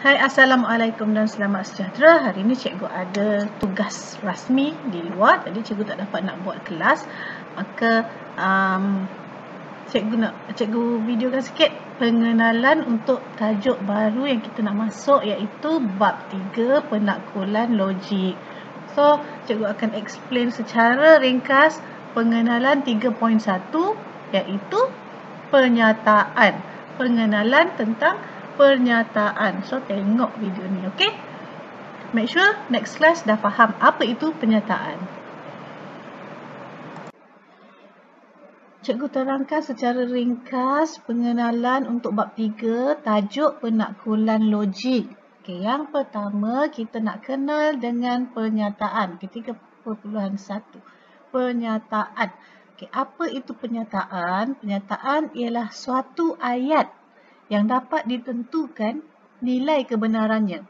Hai, Assalamualaikum dan selamat sejahtera. Hari ini cikgu ada tugas rasmi di luar, jadi cikgu tak dapat nak buat kelas. Maka cikgu videokan sikit pengenalan untuk tajuk baru yang kita nak masuk, iaitu bab 3 penaklukan logik. So, cikgu akan explain secara ringkas pengenalan 3.1, iaitu penyataan. Pengenalan tentang pernyataan. So, tengok video ni, okey? Make sure next class dah faham apa itu pernyataan. Cikgu terangkan secara ringkas pengenalan untuk bab 3, tajuk penaklukan logik. Okey, yang pertama kita nak kenal dengan pernyataan. 3.1. Pernyataan. Okey, apa itu pernyataan? Pernyataan ialah suatu ayat yang dapat ditentukan nilai kebenarannya.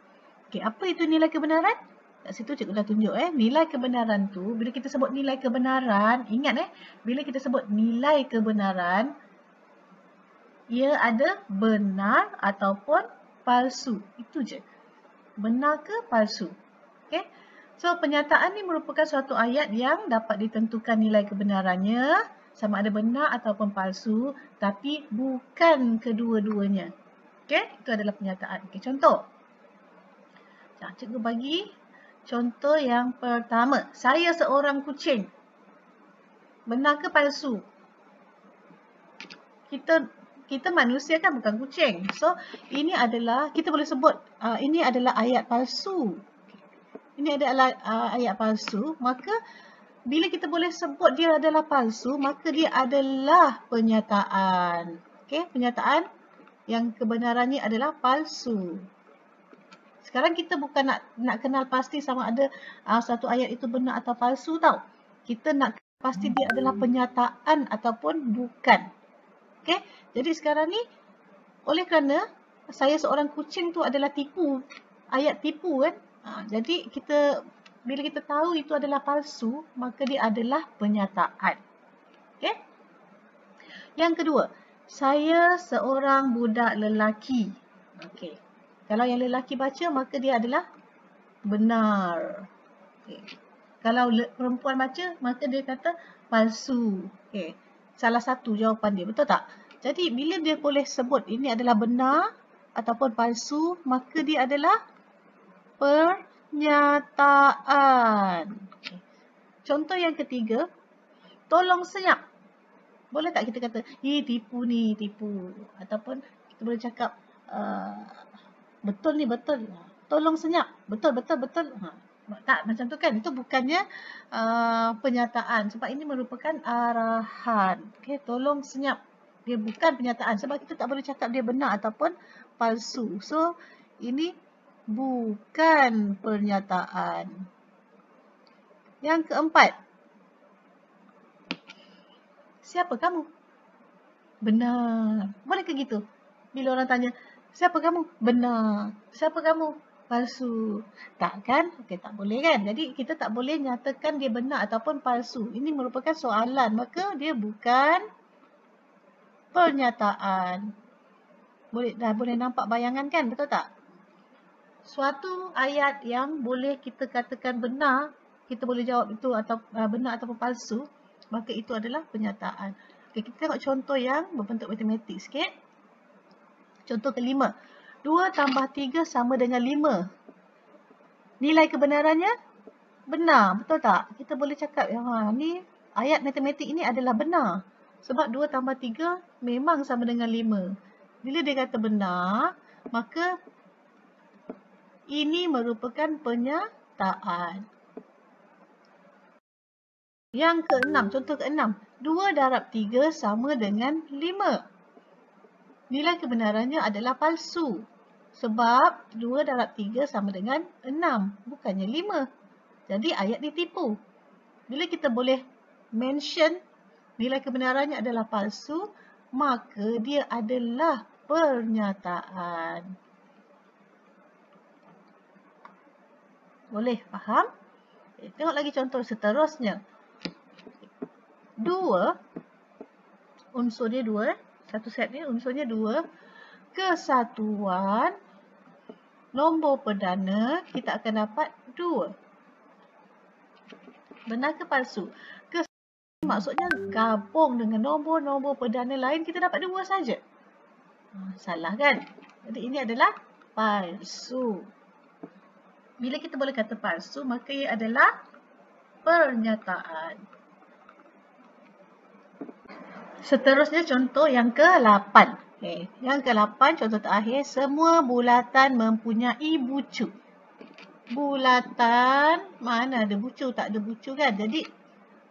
Okey, apa itu nilai kebenaran? Kat situ cikgu dah tunjuk nilai kebenaran tu, bila kita sebut nilai kebenaran, ingat bila kita sebut nilai kebenaran, ia ada benar ataupun palsu. Itu je. Benar ke palsu. Okey. So, pernyataan ni merupakan suatu ayat yang dapat ditentukan nilai kebenarannya, sama ada benar ataupun palsu, tapi bukan kedua-duanya. Okey, itu adalah pernyataan. Okey, contoh. Cikgu bagi contoh yang pertama. Saya seorang kucing. Benar ke palsu? Kita manusia kan bukan kucing. So, ini adalah, kita boleh sebut, ini adalah ayat palsu. Ini adalah ayat palsu, maka bila kita boleh sebut dia adalah palsu, maka dia adalah pernyataan. Okey, pernyataan yang kebenarannya adalah palsu. Sekarang kita bukan nak kenal pasti sama ada satu ayat itu benar atau palsu tau. Kita nak pasti dia adalah pernyataan ataupun bukan. Okey, jadi sekarang ni oleh kerana saya seorang kucing tu adalah tipu, ayat tipu kan. Jadi bila kita tahu itu adalah palsu, maka dia adalah pernyataan. Okey. Yang kedua, saya seorang budak lelaki. Okey. Kalau yang lelaki baca, maka dia adalah benar. Okey. Kalau perempuan baca, maka dia kata palsu. Okey. Salah satu jawapan dia, betul tak? Jadi bila dia boleh sebut ini adalah benar ataupun palsu, maka dia adalah pernyataan. Okay. Contoh yang ketiga, tolong senyap. Boleh tak kita kata, tipu ni, tipu. Ataupun kita boleh cakap, betul ni, betul. Tolong senyap. Betul, betul, betul. Tak, macam tu kan. Itu bukannya pernyataan. Sebab ini merupakan arahan. Okay, tolong senyap. Dia bukan pernyataan. Sebab kita tak boleh cakap dia benar ataupun palsu. So, ini bukan pernyataan. Yang keempat. Siapa kamu? Benar. Boleh ke gitu? Bila orang tanya, siapa kamu? Benar. Siapa kamu? Palsu. Tak kan? Okey, tak boleh kan? Jadi kita tak boleh nyatakan dia benar ataupun palsu. Ini merupakan soalan. Maka dia bukan pernyataan. Dah boleh nampak bayangan kan? Betul tak? Suatu ayat yang boleh kita katakan benar, kita boleh jawab itu atau benar ataupun palsu, maka itu adalah pernyataan. Okey, kita tengok contoh yang berbentuk matematik sikit. Contoh kelima. 2 tambah 3 sama dengan 5. Nilai kebenarannya benar, betul tak? Kita boleh cakap, ni ayat matematik ini adalah benar. Sebab 2 tambah 3 memang sama dengan 5. Bila dia kata benar, maka ini merupakan pernyataan. Yang keenam, contoh keenam. 2 darab 3 sama dengan 5. Nilai kebenarannya adalah palsu. Sebab 2 darab 3 sama dengan 6. Bukannya 5. Jadi ayat ditipu. Bila kita boleh mention nilai kebenarannya adalah palsu, maka dia adalah pernyataan. Boleh faham? Tengok lagi contoh seterusnya. 2, unsur dia 2, satu set ni unsurnya 2, kesatuan nombor perdana, kita akan dapat 2. Benar ke palsu? Maksudnya gabung dengan nombor-nombor perdana lain, kita dapat 2 saja. Salah kan? Jadi ini adalah palsu. Bila kita boleh kata palsu, maka ia adalah pernyataan. Seterusnya contoh yang ke-8. Okay. Yang ke-8, contoh terakhir, semua bulatan mempunyai bucu. Bulatan, mana ada bucu? Tak ada bucu kan? Jadi,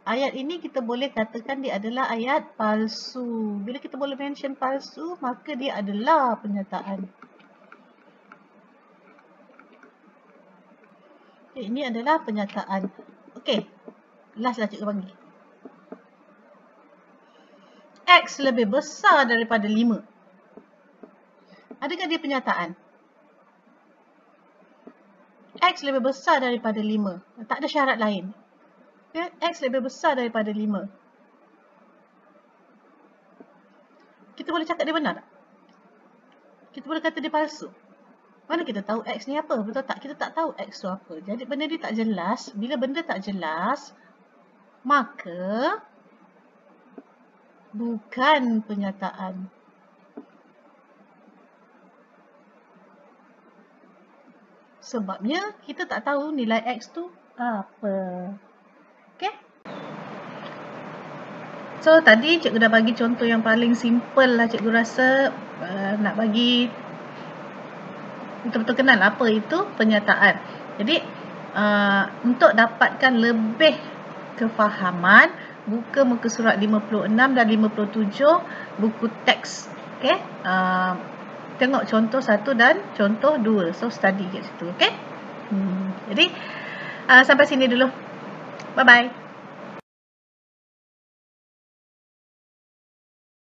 ayat ini kita boleh katakan dia adalah ayat palsu. Bila kita boleh mention palsu, maka dia adalah pernyataan. Okay, ini adalah pernyataan. Okey, last lah cikgu bagi. X lebih besar daripada 5. Adakah dia pernyataan? X lebih besar daripada 5. Tak ada syarat lain. Okay? X lebih besar daripada 5. Kita boleh cakap dia benar tak? Kita boleh kata dia palsu. Mana kita tahu X ni apa? Betul tak? Kita tak tahu X tu apa. Jadi benda ni tak jelas. Bila benda tak jelas, maka bukan pernyataan. Sebabnya kita tak tahu nilai X tu apa. Okay? So tadi cikgu dah bagi contoh yang paling simple lah, cikgu rasa nak bagi betul-betul kenal apa itu pernyataan. Jadi untuk dapatkan lebih kefahaman, buka muka surat 56 dan 57 buku teks. Okay? Tengok contoh 1 dan contoh 2. So study kat situ. Okay? Jadi sampai sini dulu. Bye-bye.